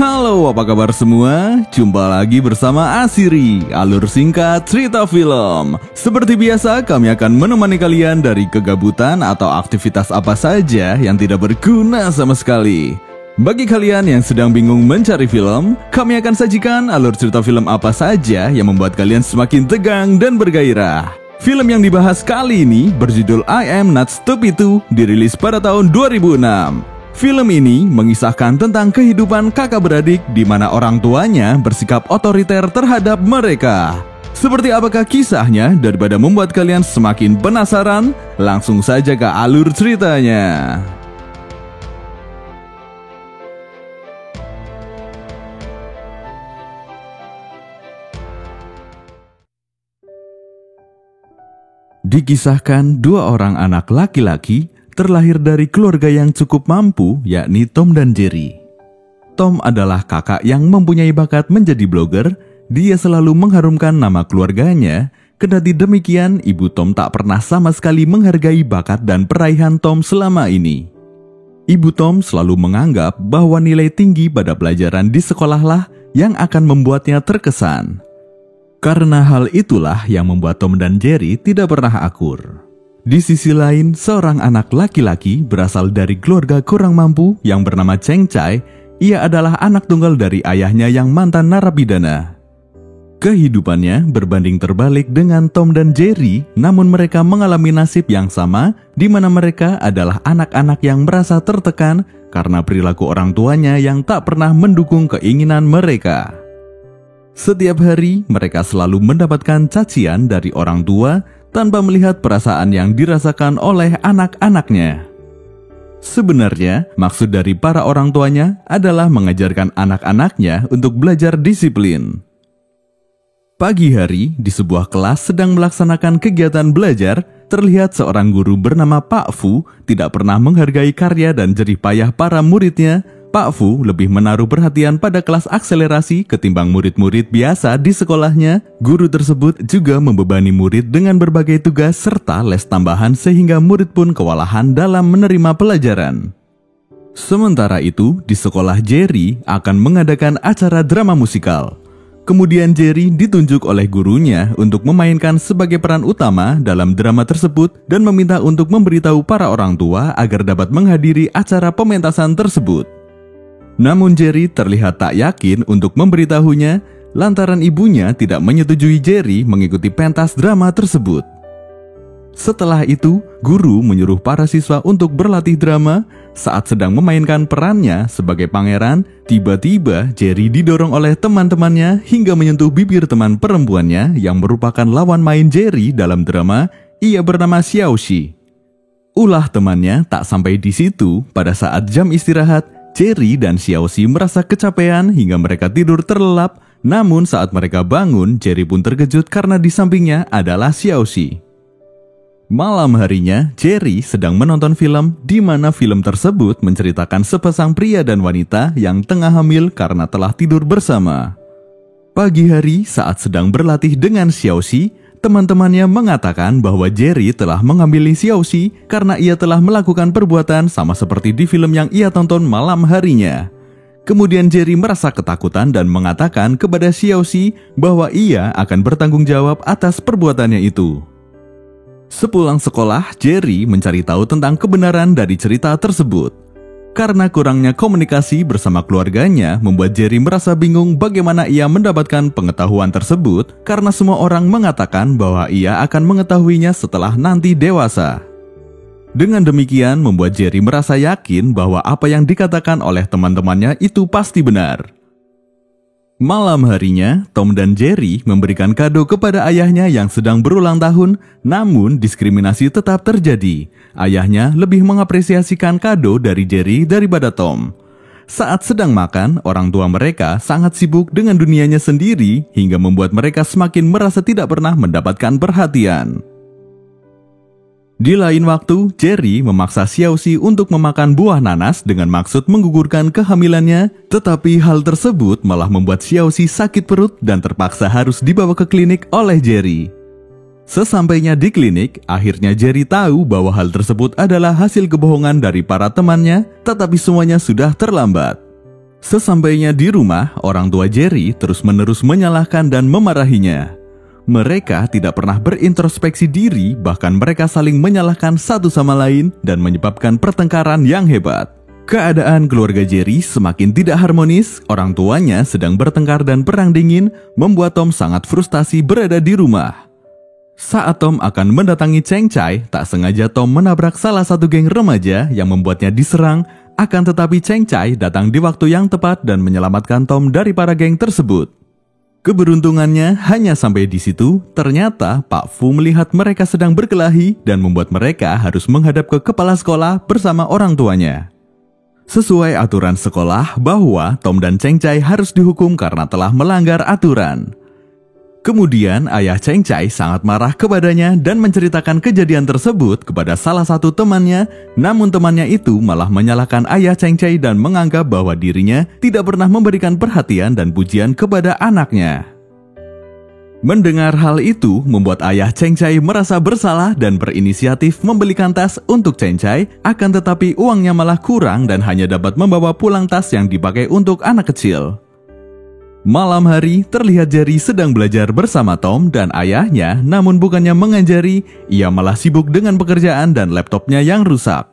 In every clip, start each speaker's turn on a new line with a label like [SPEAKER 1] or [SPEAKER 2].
[SPEAKER 1] Halo, apa kabar semua? Jumpa lagi bersama Asiri, alur singkat cerita film. Seperti biasa, kami akan menemani kalian dari kegabutan atau aktivitas apa saja yang tidak berguna sama sekali. Bagi kalian yang sedang bingung mencari film, kami akan sajikan alur cerita film apa saja yang membuat kalian semakin tegang dan bergairah. Film yang dibahas kali ini berjudul I Am Not Stupid 2, dirilis pada tahun 2006. Film ini mengisahkan tentang kehidupan kakak beradik di mana orang tuanya bersikap otoriter terhadap mereka. Seperti apakah kisahnya? Daripada membuat kalian semakin penasaran, langsung saja ke alur ceritanya. Dikisahkan dua orang anak laki-laki terlahir dari keluarga yang cukup mampu, yakni Tom dan Jerry. Tom adalah kakak yang mempunyai bakat menjadi blogger. Dia selalu mengharumkan nama keluarganya. Kendati demikian, ibu Tom tak pernah sama sekali menghargai bakat dan peraihan Tom selama ini. Ibu Tom selalu menganggap bahwa nilai tinggi pada pelajaran di sekolahlah yang akan membuatnya terkesan. Karena hal itulah yang membuat Tom dan Jerry tidak pernah akur. Di sisi lain, seorang anak laki-laki berasal dari keluarga kurang mampu yang bernama Cheng Chai. Ia adalah anak tunggal dari ayahnya yang mantan narapidana. Kehidupannya berbanding terbalik dengan Tom dan Jerry, namun mereka mengalami nasib yang sama, di mana mereka adalah anak-anak yang merasa tertekan karena perilaku orang tuanya yang tak pernah mendukung keinginan mereka. Setiap hari, mereka selalu mendapatkan cacian dari orang tua tanpa melihat perasaan yang dirasakan oleh anak-anaknya. Sebenarnya, maksud dari para orang tuanya adalah mengajarkan anak-anaknya untuk belajar disiplin. Pagi hari, di sebuah kelas sedang melaksanakan kegiatan belajar, terlihat seorang guru bernama Pak Fu tidak pernah menghargai karya dan jerih payah para muridnya. Pak Fu lebih menaruh perhatian pada kelas akselerasi ketimbang murid-murid biasa di sekolahnya. Guru tersebut juga membebani murid dengan berbagai tugas serta les tambahan sehingga murid pun kewalahan dalam menerima pelajaran. Sementara itu, di sekolah Jerry akan mengadakan acara drama musikal. Kemudian Jerry ditunjuk oleh gurunya untuk memainkan sebagai peran utama dalam drama tersebut dan meminta untuk memberitahu para orang tua agar dapat menghadiri acara pementasan tersebut. Namun Jerry terlihat tak yakin untuk memberitahunya lantaran ibunya tidak menyetujui Jerry mengikuti pentas drama tersebut. Setelah itu, guru menyuruh para siswa untuk berlatih drama. Saat sedang memainkan perannya sebagai pangeran, tiba-tiba Jerry didorong oleh teman-temannya hingga menyentuh bibir teman perempuannya yang merupakan lawan main Jerry dalam drama. Ia bernama Xiaoxi. Ulah temannya tak sampai di situ. Pada saat jam istirahat, Jerry dan Xiaoxi merasa kecapean hingga mereka tidur terlelap. Namun saat mereka bangun, Jerry pun terkejut karena di sampingnya adalah Xiaoxi. Malam harinya, Jerry sedang menonton film di mana film tersebut menceritakan sepasang pria dan wanita yang tengah hamil karena telah tidur bersama. Pagi hari saat sedang berlatih dengan Xiaoxi, teman-temannya mengatakan bahwa Jerry telah mengambil Xiaoxi karena ia telah melakukan perbuatan sama seperti di film yang ia tonton malam harinya. Kemudian Jerry merasa ketakutan dan mengatakan kepada Xiaoxi bahwa ia akan bertanggung jawab atas perbuatannya itu. Sepulang sekolah, Jerry mencari tahu tentang kebenaran dari cerita tersebut. Karena kurangnya komunikasi bersama keluarganya membuat Jerry merasa bingung bagaimana ia mendapatkan pengetahuan tersebut karena semua orang mengatakan bahwa ia akan mengetahuinya setelah nanti dewasa. Dengan demikian membuat Jerry merasa yakin bahwa apa yang dikatakan oleh teman-temannya itu pasti benar. Malam harinya, Tom dan Jerry memberikan kado kepada ayahnya yang sedang berulang tahun, namun diskriminasi tetap terjadi. Ayahnya lebih mengapresiasikan kado dari Jerry daripada Tom. Saat sedang makan, orang tua mereka sangat sibuk dengan dunianya sendiri hingga membuat mereka semakin merasa tidak pernah mendapatkan perhatian. Di lain waktu, Jerry memaksa Xiaoxi untuk memakan buah nanas dengan maksud menggugurkan kehamilannya, tetapi hal tersebut malah membuat Xiaoxi sakit perut dan terpaksa harus dibawa ke klinik oleh Jerry. Sesampainya di klinik, akhirnya Jerry tahu bahwa hal tersebut adalah hasil kebohongan dari para temannya, tetapi semuanya sudah terlambat. Sesampainya di rumah, orang tua Jerry terus-menerus menyalahkan dan memarahinya. Mereka tidak pernah berintrospeksi diri, bahkan mereka saling menyalahkan satu sama lain dan menyebabkan pertengkaran yang hebat. Keadaan keluarga Jerry semakin tidak harmonis, orang tuanya sedang bertengkar dan perang dingin, membuat Tom sangat frustasi berada di rumah. Saat Tom akan mendatangi Cheng Chai, tak sengaja Tom menabrak salah satu geng remaja yang membuatnya diserang, akan tetapi Cheng Chai datang di waktu yang tepat dan menyelamatkan Tom dari para geng tersebut. Keberuntungannya hanya sampai di situ, ternyata Pak Fu melihat mereka sedang berkelahi dan membuat mereka harus menghadap ke kepala sekolah bersama orang tuanya. Sesuai aturan sekolah bahwa Tom dan Cheng Chai harus dihukum karena telah melanggar aturan. Kemudian ayah Cheng Chai sangat marah kepadanya dan menceritakan kejadian tersebut kepada salah satu temannya, namun temannya itu malah menyalahkan ayah Cheng Chai dan menganggap bahwa dirinya tidak pernah memberikan perhatian dan pujian kepada anaknya. Mendengar hal itu membuat ayah Cheng Chai merasa bersalah dan berinisiatif membelikan tas untuk Cheng Chai, akan tetapi uangnya malah kurang dan hanya dapat membawa pulang tas yang dipakai untuk anak kecil. Malam hari, terlihat Jerry sedang belajar bersama Tom dan ayahnya, namun bukannya mengajari, ia malah sibuk dengan pekerjaan dan laptopnya yang rusak.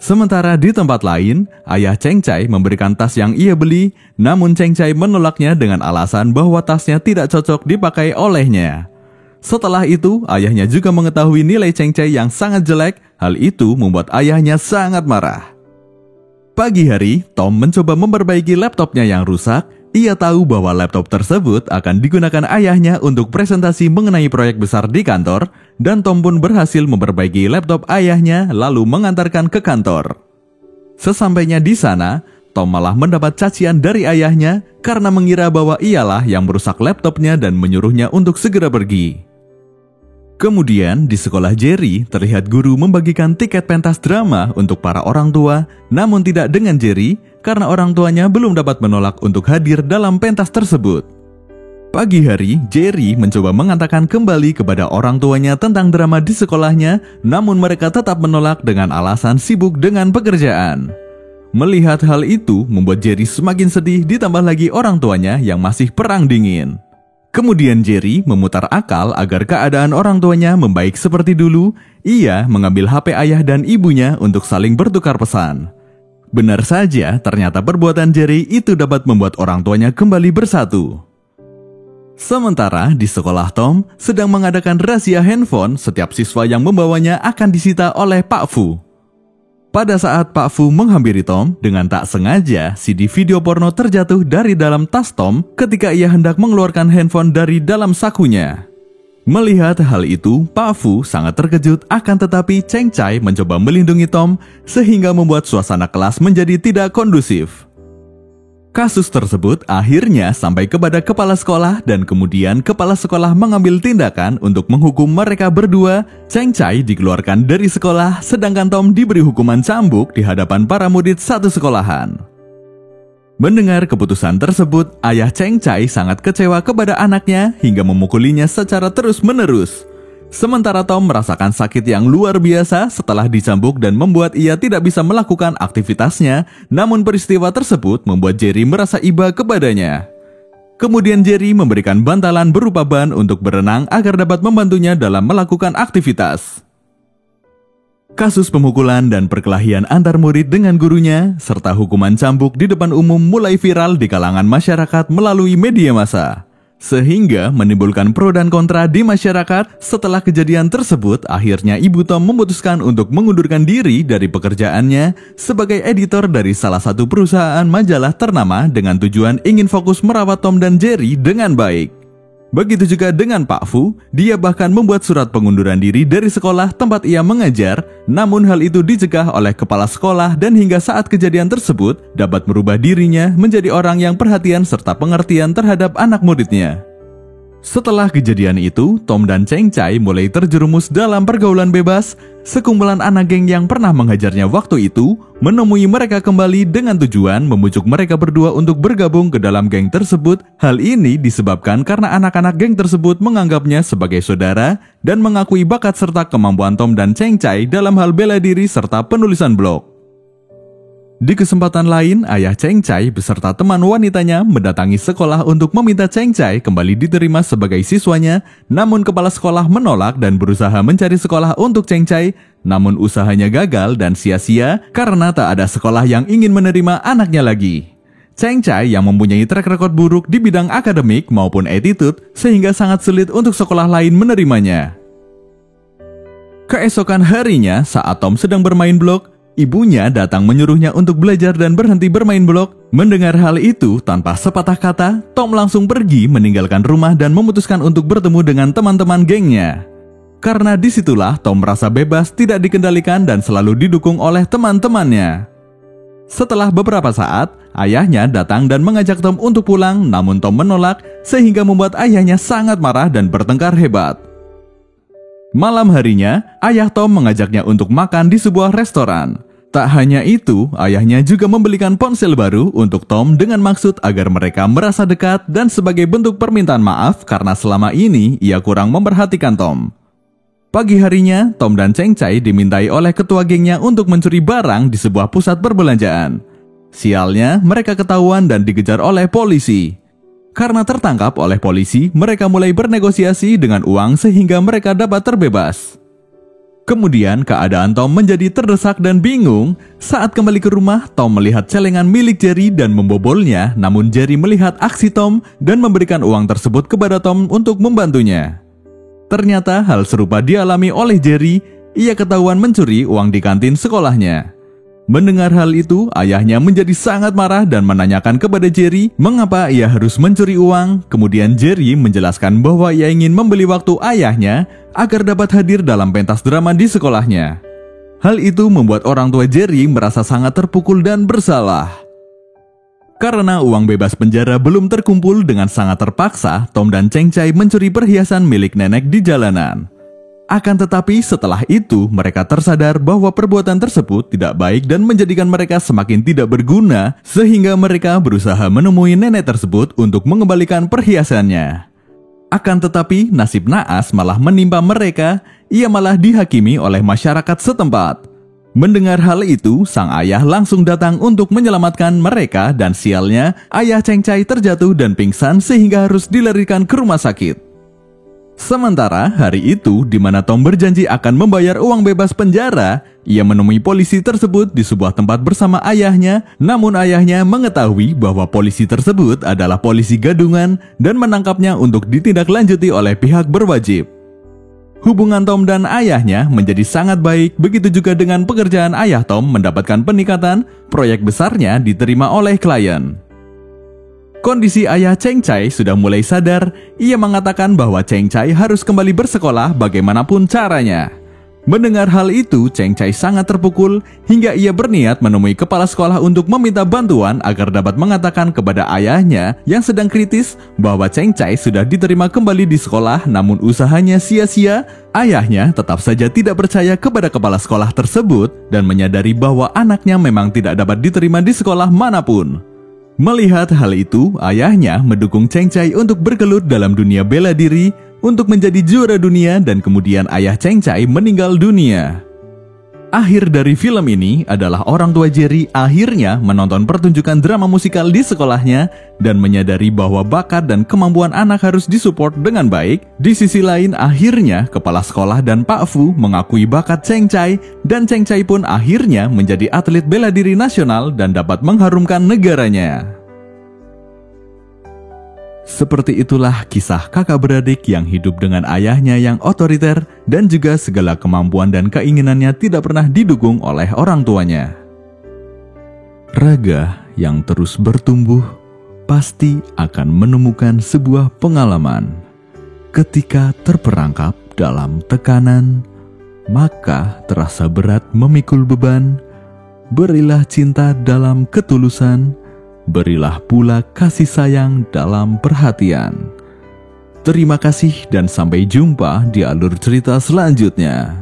[SPEAKER 1] Sementara di tempat lain, ayah Cheng Chai memberikan tas yang ia beli, namun Cheng Chai menolaknya dengan alasan bahwa tasnya tidak cocok dipakai olehnya. Setelah itu, ayahnya juga mengetahui nilai Cheng Chai yang sangat jelek, hal itu membuat ayahnya sangat marah. Pagi hari, Tom mencoba memperbaiki laptopnya yang rusak. Ia tahu bahwa laptop tersebut akan digunakan ayahnya untuk presentasi mengenai proyek besar di kantor, dan Tom pun berhasil memperbaiki laptop ayahnya lalu mengantarkan ke kantor. Sesampainya di sana, Tom malah mendapat cacian dari ayahnya karena mengira bahwa ialah yang merusak laptopnya dan menyuruhnya untuk segera pergi. Kemudian di sekolah Jerry, terlihat guru membagikan tiket pentas drama untuk para orang tua, namun tidak dengan Jerry, karena orang tuanya belum dapat menolak untuk hadir dalam pentas tersebut. Pagi hari, Jerry mencoba mengatakan kembali kepada orang tuanya tentang drama di sekolahnya, namun mereka tetap menolak dengan alasan sibuk dengan pekerjaan. Melihat hal itu, membuat Jerry semakin sedih, ditambah lagi orang tuanya yang masih perang dingin. Kemudian Jerry memutar akal agar keadaan orang tuanya membaik seperti dulu. Ia mengambil HP ayah dan ibunya untuk saling bertukar pesan. Benar saja, ternyata perbuatan Jerry itu dapat membuat orang tuanya kembali bersatu. Sementara di sekolah, Tom sedang mengadakan razia handphone. Setiap siswa yang membawanya akan disita oleh Pak Fu. Pada saat Pak Fu menghampiri Tom, dengan tak sengaja CD video porno terjatuh dari dalam tas Tom ketika ia hendak mengeluarkan handphone dari dalam sakunya. Melihat hal itu, Pak Fu sangat terkejut, akan tetapi Cheng Chai mencoba melindungi Tom sehingga membuat suasana kelas menjadi tidak kondusif. Kasus tersebut akhirnya sampai kepada kepala sekolah dan kemudian kepala sekolah mengambil tindakan untuk menghukum mereka berdua. Cheng Chai dikeluarkan dari sekolah sedangkan Tom diberi hukuman cambuk di hadapan para murid satu sekolahan. Mendengar keputusan tersebut, ayah Cheng Chai sangat kecewa kepada anaknya hingga memukulinya secara terus-menerus. Sementara Tom merasakan sakit yang luar biasa setelah dicambuk dan membuat ia tidak bisa melakukan aktivitasnya, namun peristiwa tersebut membuat Jerry merasa iba kepadanya. Kemudian Jerry memberikan bantalan berupa ban untuk berenang agar dapat membantunya dalam melakukan aktivitas. Kasus pemukulan dan perkelahian antar murid dengan gurunya, serta hukuman cambuk di depan umum mulai viral di kalangan masyarakat melalui media massa. Sehingga menimbulkan pro dan kontra di masyarakat. Setelah kejadian tersebut, akhirnya Ibu Tom memutuskan untuk mengundurkan diri dari pekerjaannya sebagai editor dari salah satu perusahaan majalah ternama dengan tujuan ingin fokus merawat Tom dan Jerry dengan baik. Begitu juga dengan Pak Fu, dia bahkan membuat surat pengunduran diri dari sekolah tempat ia mengajar, namun hal itu dicegah oleh kepala sekolah dan hingga saat kejadian tersebut dapat merubah dirinya menjadi orang yang perhatian serta pengertian terhadap anak muridnya. Setelah kejadian itu, Tom dan Cheng Chai mulai terjerumus dalam pergaulan bebas. Sekumpulan anak geng yang pernah menghajarnya waktu itu menemui mereka kembali dengan tujuan membujuk mereka berdua untuk bergabung ke dalam geng tersebut. Hal ini disebabkan karena anak-anak geng tersebut menganggapnya sebagai saudara dan mengakui bakat serta kemampuan Tom dan Cheng Chai dalam hal bela diri serta penulisan blog. Di kesempatan lain, ayah Cheng Chai beserta teman wanitanya mendatangi sekolah untuk meminta Cheng Chai kembali diterima sebagai siswanya, namun kepala sekolah menolak dan berusaha mencari sekolah untuk Cheng Chai, namun usahanya gagal dan sia-sia karena tak ada sekolah yang ingin menerima anaknya lagi. Cheng Chai yang mempunyai track record buruk di bidang akademik maupun attitude sehingga sangat sulit untuk sekolah lain menerimanya. Keesokan harinya, saat Tom sedang bermain blok, ibunya datang menyuruhnya untuk belajar dan berhenti bermain blok. Mendengar hal itu, tanpa sepatah kata, Tom langsung pergi meninggalkan rumah dan memutuskan untuk bertemu dengan teman-teman gengnya. Karena disitulah Tom merasa bebas, tidak dikendalikan dan selalu didukung oleh teman-temannya. Setelah beberapa saat, ayahnya datang dan mengajak Tom untuk pulang, namun Tom menolak sehingga membuat ayahnya sangat marah dan bertengkar hebat. Malam harinya, ayah Tom mengajaknya untuk makan di sebuah restoran. Tak hanya itu, ayahnya juga membelikan ponsel baru untuk Tom dengan maksud agar mereka merasa dekat dan sebagai bentuk permintaan maaf karena selama ini ia kurang memperhatikan Tom. Pagi harinya, Tom dan Cheng Chai dimintai oleh ketua gengnya untuk mencuri barang di sebuah pusat perbelanjaan. Sialnya, mereka ketahuan dan dikejar oleh polisi. Karena tertangkap oleh polisi, mereka mulai bernegosiasi dengan uang sehingga mereka dapat terbebas. Kemudian keadaan Tom menjadi terdesak dan bingung. Saat kembali ke rumah, Tom melihat celengan milik Jerry dan membobolnya, namun Jerry melihat aksi Tom dan memberikan uang tersebut kepada Tom untuk membantunya. Ternyata hal serupa dialami oleh Jerry, ia ketahuan mencuri uang di kantin sekolahnya. Mendengar hal itu, ayahnya menjadi sangat marah dan menanyakan kepada Jerry mengapa ia harus mencuri uang. Kemudian Jerry menjelaskan bahwa ia ingin membeli waktu ayahnya agar dapat hadir dalam pentas drama di sekolahnya. Hal itu membuat orang tua Jerry merasa sangat terpukul dan bersalah. Karena uang bebas penjara belum terkumpul, dengan sangat terpaksa, Tom dan Cheng Chai mencuri perhiasan milik nenek di jalanan. Akan tetapi setelah itu mereka tersadar bahwa perbuatan tersebut tidak baik dan menjadikan mereka semakin tidak berguna, sehingga mereka berusaha menemui nenek tersebut untuk mengembalikan perhiasannya. Akan tetapi nasib naas malah menimpa mereka, ia malah dihakimi oleh masyarakat setempat. Mendengar hal itu, sang ayah langsung datang untuk menyelamatkan mereka dan sialnya, ayah Cheng Chai terjatuh dan pingsan sehingga harus dilarikan ke rumah sakit. Sementara hari itu, di mana Tom berjanji akan membayar uang bebas penjara, ia menemui polisi tersebut di sebuah tempat bersama ayahnya, namun ayahnya mengetahui bahwa polisi tersebut adalah polisi gadungan dan menangkapnya untuk ditindaklanjuti oleh pihak berwajib. Hubungan Tom dan ayahnya menjadi sangat baik, begitu juga dengan pekerjaan ayah Tom mendapatkan peningkatan, proyek besarnya diterima oleh klien. Kondisi ayah Cheng Chai sudah mulai sadar, ia mengatakan bahwa Cheng Chai harus kembali bersekolah bagaimanapun caranya. Mendengar hal itu, Cheng Chai sangat terpukul hingga ia berniat menemui kepala sekolah untuk meminta bantuan agar dapat mengatakan kepada ayahnya yang sedang kritis bahwa Cheng Chai sudah diterima kembali di sekolah, namun usahanya sia-sia. Ayahnya tetap saja tidak percaya kepada kepala sekolah tersebut dan menyadari bahwa anaknya memang tidak dapat diterima di sekolah manapun. Melihat hal itu, ayahnya mendukung Cheng Chai untuk bergelut dalam dunia bela diri untuk menjadi juara dunia, dan kemudian ayah Cheng Chai meninggal dunia. Akhir dari film ini adalah orang tua Jerry akhirnya menonton pertunjukan drama musikal di sekolahnya dan menyadari bahwa bakat dan kemampuan anak harus disupport dengan baik. Di sisi lain, akhirnya kepala sekolah dan Pak Fu mengakui bakat Cheng Chai, dan Cheng Chai pun akhirnya menjadi atlet bela diri nasional dan dapat mengharumkan negaranya. Seperti itulah kisah kakak beradik yang hidup dengan ayahnya yang otoriter dan juga segala kemampuan dan keinginannya tidak pernah didukung oleh orang tuanya. Raga yang terus bertumbuh pasti akan menemukan sebuah pengalaman. Ketika terperangkap dalam tekanan, maka terasa berat memikul beban. Berilah cinta dalam ketulusan, berilah pula kasih sayang dalam perhatian. Terima kasih dan sampai jumpa di alur cerita selanjutnya.